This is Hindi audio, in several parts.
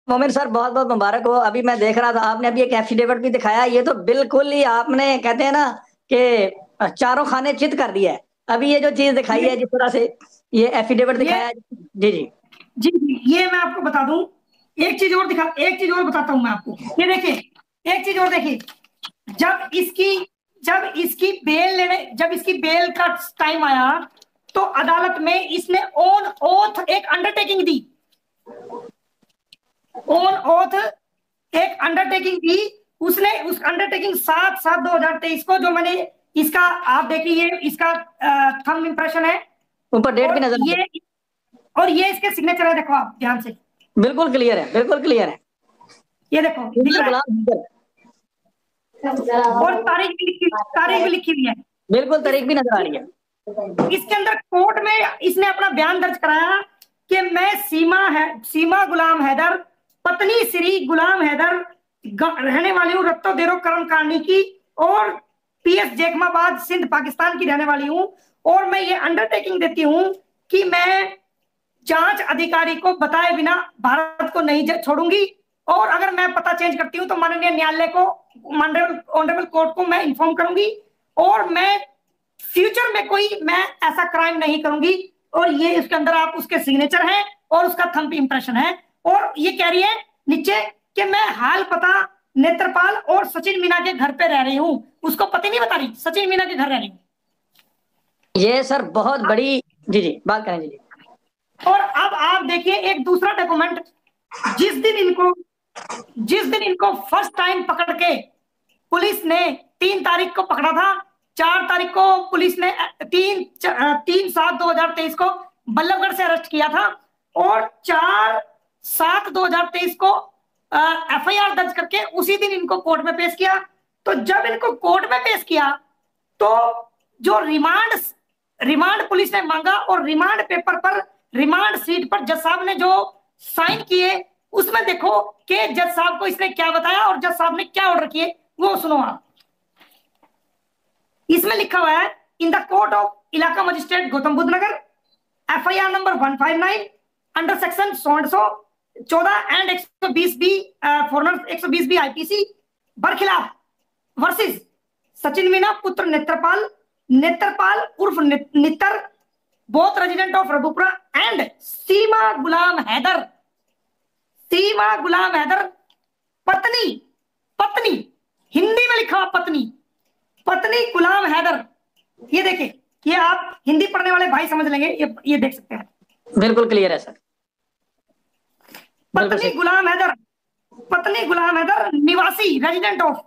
मोमिन सर बहुत बहुत मुबारक हो। अभी मैं देख रहा था आपने अभी एक एफिडेविट भी दिखाया, ये तो बिल्कुल ही आपने कहते हैं ना कि चारों खाने चित कर दिया है। अभी ये जो चीज दिखाई ये है जिस तरह से ये एफिडेविट ये दिखाया है। जी जी। जी जी, ये मैं आपको बता दूं। एक चीज और बताता हूं मैं आपको। ये देखिए, एक चीज और देखिए। जब इसकी जब इसकी बेल का टाइम आया, तो अदालत में इसने ऑन ओथ एक अंडरटेकिंग दी। ऑन ओथ एक अंडरटेकिंग दी उसने। उस अंडरटेकिंग 7/7/2023 को, जो मैंने इसका, आप देखिए इसका थंब इंप्रेशन है। ऊपर डेट भी और नजर आ ये रही और ये इसके सिग्नेचर है, देखो आप ध्यान से। है। बिल्कुल क्लियर है, बिल्कुल क्लियर है। ये देखो दिख इंदर रहा है। गुलाम इंदर। और तारीख भी लिखी हुई है। बिल्कुल इस तारीख भी नजर आ रही है। इसके अंदर कोर्ट में इसने अपना बयान दर्ज कराया कि मैं सीमा गुलाम हैदर, पत्नी श्री गुलाम हैदर, रहने वाली हूँ रत्तो देरो कर्म कांडी की, और पीएस जैकमाबाद सिंध पाकिस्तान की रहने वाली हूँ। और मैं ये अंडरटेकिंग देती हूँ कि मैं जांच अधिकारी को बताए बिना भारत को नहीं छोड़ूंगी, और अगर मैं पता चेंज करती हूँ तो माननीय न्यायालय को, ऑनरेबल कोर्ट को मैं इन्फॉर्म करूंगी, और मैं फ्यूचर में कोई मैं ऐसा क्राइम नहीं करूंगी। और ये इसके अंदर आप उसके सिग्नेचर हैं और उसका थंब इंप्रेशन है। और ये कह रही है नीचे कि मैं हाल पता नेत्रपाल और सचिन मीना के घर पे रह रही हूँ। उसको पता नहीं बता रही, सचिन मीना के घर रह रही हूँ। ये सर बहुत बड़ी। जी जी, बात करें। जी जी। और अब आप देखिए एक दूसरा डॉक्यूमेंट। जिस दिन इनको फर्स्ट टाइम पकड़ के पुलिस ने 3 तारीख को पकड़ा था, 4 तारीख को पुलिस ने 3/7/2023 को बल्लभगढ़ से अरेस्ट किया था, और 4/7/2023 को एफआईआर दर्ज करके उसी दिन इनको कोर्ट में पेश किया। तो जब इनको कोर्ट में पेश किया, तो जो रिमांड पुलिस ने मांगा, और रिमांड पेपर पर, रिमांड सीट पर जज साहब ने जो साइन किए, उसमें देखो कि जज साहब को इसने क्या बताया और जज साहब ने क्या ऑर्डर किए, वो सुनो आप। इसमें लिखा हुआ है, इन द कोर्ट ऑफ इलाका magistrate Gautam Buddh Nagar, FIR number 159 under section 14 and 120B foreigner 120B IPC बरखिलाफ वर्सेस सचिन मीना पुत्र नेत्रपाल उर्फ Nittar, both resident of Raghupura, and Seema Ghulam Haider पत्नी हिंदी में लिखा हुआ पत्नी गुलाम हैदर। ये देखिए, ये आप हिंदी पढ़ने वाले भाई समझ लेंगे, ये देख सकते हैं। बिल्कुल क्लियर है सर। पत्नी गुलाम हैदर निवासी रेजिडेंट ऑफ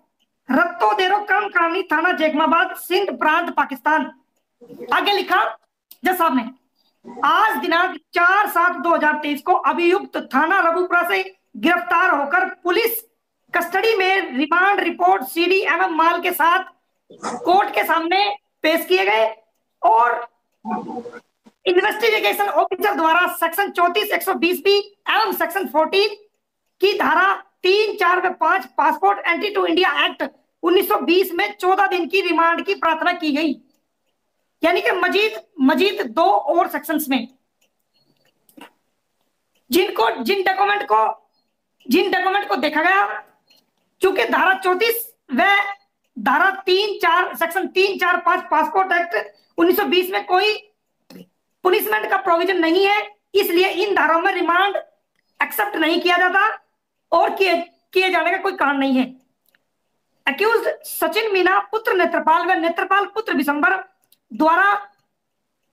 रत्तो देरो कर्म कानी थाना जैकमाबाद सिंध प्रांत पाकिस्तान। आगे लिखा जज साहब ने, आज दिनांक 4/7/2023 को अभियुक्त थाना रघुपुरा से गिरफ्तार होकर पुलिस कस्टडी में रिमांड रिपोर्ट सीडी एवं माल के साथ कोर्ट के सामने पेश किए गए, और इन्वेस्टिगेशन ऑफिसर द्वारा सेक्शन 34/120B एवं सेक्शन 14 की धारा 3, 4 व 5 passport entry to India act 1920 में 14 दिन की रिमांड की प्रार्थना की गई। यानी कि मजीद 2 और सेक्शंस में जिन डॉक्यूमेंट को देखा गया, चूंकि धारा 34 व धारा 3, 4 सेक्शन 3, 4, 5 पासपोर्ट एक्ट 1920 में कोई पुनिशमेंट का प्रोविजन नहीं है, इसलिए इन धाराओं में रिमांड एक्सेप्ट नहीं किया जाता और किए जाने का कोई कारण नहीं है। अक्यूज्ड सचिन मीना पुत्र नेत्रपाल व नेत्रपाल पुत्र विशंबर द्वारा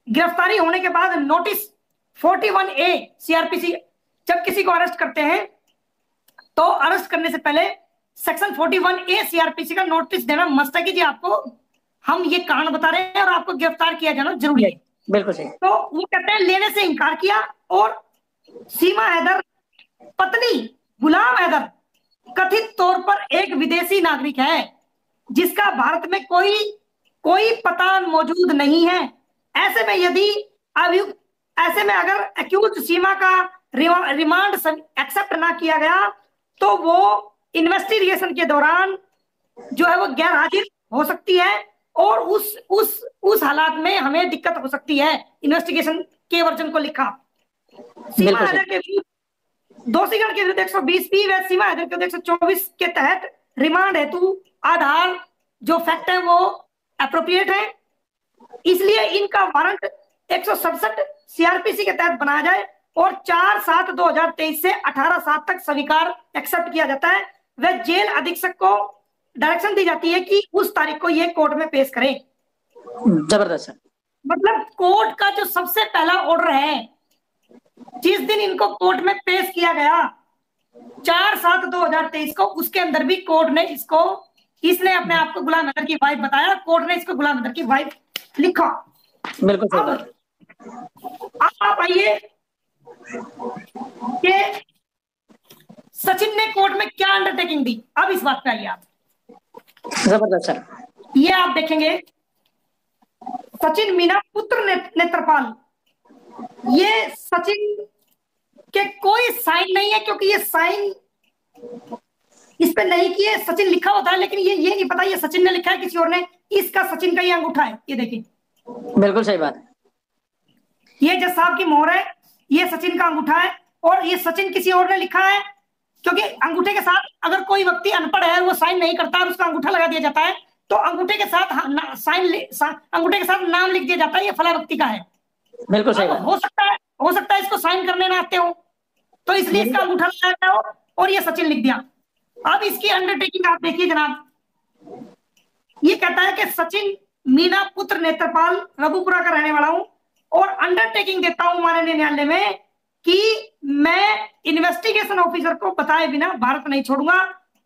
गिरफ्तारी होने के बाद नोटिस 41A सीआरपीसी, जब किसी को अरेस्ट करते हैं तो अरेस्ट करने से पहले सेक्शन 41A सीआरपीसी का नोटिस देना मस्ट है कि जी आपको हम ये कारण बता रहे हैं और आपको गिरफ्तार किया जाना जरूरी है। बिल्कुल सही। तो वो कहते हैं लेने से इनकार किया, और सीमा हैदर पत्नी गुलाम हैदर कथित तौर पर एक विदेशी नागरिक है जिसका भारत में कोई पता मौजूद नहीं है। ऐसे में अगर अक्यूज सीमा का रिमांड एक्सेप्ट ना किया गया तो वो इन्वेस्टिगेशन के दौरान जो है वो गैर हाजिर हो सकती है, और उस हालात में हमें दिक्कत हो सकती है। इन्वेस्टिगेशन के वर्जन को लिखा। सीमा हैदर के दोषीगण के विरुद्ध 120 व सीमा हैदर के 124 के तहत रिमांड हेतु आधार जो फैक्ट है वो अप्रोप्रिएट है, इसलिए इनका वारंट 167 सीआरपीसी के तहत बनाया जाए और 4/7/2023 से 18/7 तक स्वीकार एक्सेप्ट किया जाता है। वह जेल अधीक्षक को डायरेक्शन दी जाती है कि उस तारीख को ये कोर्ट में पेश करें। जबरदस्त। मतलब कोर्ट का जो सबसे पहला ऑर्डर है, जिस दिन इनको कोर्ट में पेश किया गया 4/7/2023 को, उसके अंदर भी कोर्ट ने इसको, इसने अपने आप को गुलाम हैदर की वाइफ बताया, कोर्ट ने इसको गुलाम हैदर की वाइफ लिखा। बिल्कुल सही बात। अब आप आइए कि सचिन ने कोर्ट में क्या अंडरटेकिंग दी, अब इस बात पे आइए आप। जबरदस्त सर। ये आप देखेंगे सचिन मीना पुत्र नेत्रपाल, ये सचिन के कोई साइन नहीं है, क्योंकि ये साइन इस पे नहीं किए, सचिन लिखा होता है लेकिन ये नहीं पता ये सचिन ने लिखा है किसी और ने, इसका सचिन का ये अंगूठा है, ये देखिए। बिल्कुल सही बात। ये जज साहब की मोहर है, ये सचिन का अंगूठा है, और ये सचिन किसी और ने लिखा है, क्योंकि अंगूठे के साथ अगर कोई व्यक्ति अनपढ़ है वो साइन नहीं करता और उसका अंगूठा लगा दिया जाता है, तो अंगूठे के साथ अंगूठे के साथ नाम लिख दिया जाता है, ये फला व्यक्ति का है। बिल्कुल सही बात। हो सकता है इसको साइन करने ना आते हो, तो इसलिए इसका अंगूठा लगाया गया हो और ये सचिन लिख दिया। अब इसकी अंडरटेकिंग आप देखिए जनाब, ये कहता है कि सचिन मीना पुत्र नेत्रपाल रघुपुरा का रहने वाला हूं और अंडरटेकिंग देता हूं माननीय न्यायालय में कि मैं इन्वेस्टिगेशन ऑफिसर को बताए बिना भारत नहीं छोड़ूंगा,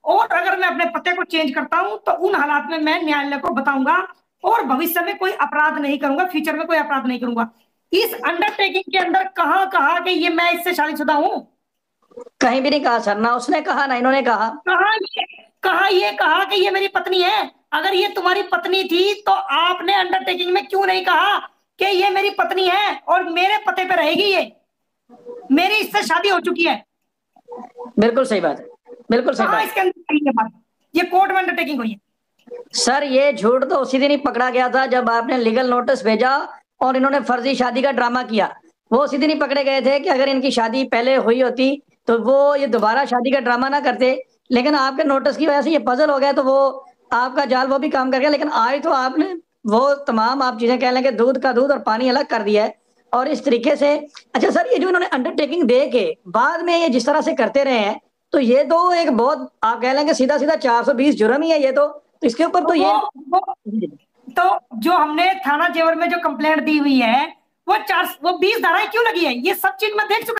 और अगर मैं अपने पते को चेंज करता हूं तो उन हालात में मैं न्यायालय को बताऊंगा और भविष्य में कोई अपराध नहीं करूंगा, फ्यूचर में कोई अपराध नहीं करूंगा। इस अंडरटेकिंग के अंदर कहां कहा कि ये मैं इससे शादीशुदा हूं? कहीं भी नहीं कहा सर, ना उसने कहा ना इन्होंने कहा। कहा कि ये मेरी पत्नी है। अगर ये तुम्हारी पत्नी थी तो आपने अंडरटेकिंग में क्यों नहीं कहा कि ये मेरी पत्नी है और मेरे पते पे रहेगी, ये मेरी इससे शादी हो चुकी है? बिल्कुल सही बात है, बिल्कुल सही बात। इसके अंदर ये कोर्ट में अंडरटेकिंग हुई है। सर ये झूठ तो उसी दिन ही पकड़ा गया था जब आपने लीगल नोटिस भेजा और इन्होंने फर्जी शादी का ड्रामा किया, वो उसी दिन ही पकड़े गए थे कि अगर इनकी शादी पहले हुई होती तो वो ये दोबारा शादी का ड्रामा ना करते, लेकिन आपके नोटिस की वजह से ये पजल हो गया, तो वो आपका जाल वो भी काम कर गया। लेकिन आज तो आपने वो तमाम आप चीजें कह लें कि दूध का दूध और पानी अलग कर दिया है, और इस तरीके से। अच्छा सर, ये जो इन्होंने अंडरटेकिंग दे के बाद में ये जिस तरह से करते रहे हैं, तो ये तो एक बहुत आप कह लेंगे सीधा सीधा 420 जुर्म ही है ये तो इसके ऊपर तो ये तो जो हमने थाना जेवर में जो कंप्लेंट दी हुई है वो 20 धाराएं क्यों लगी है, ये सब चीज मैं देख चुका।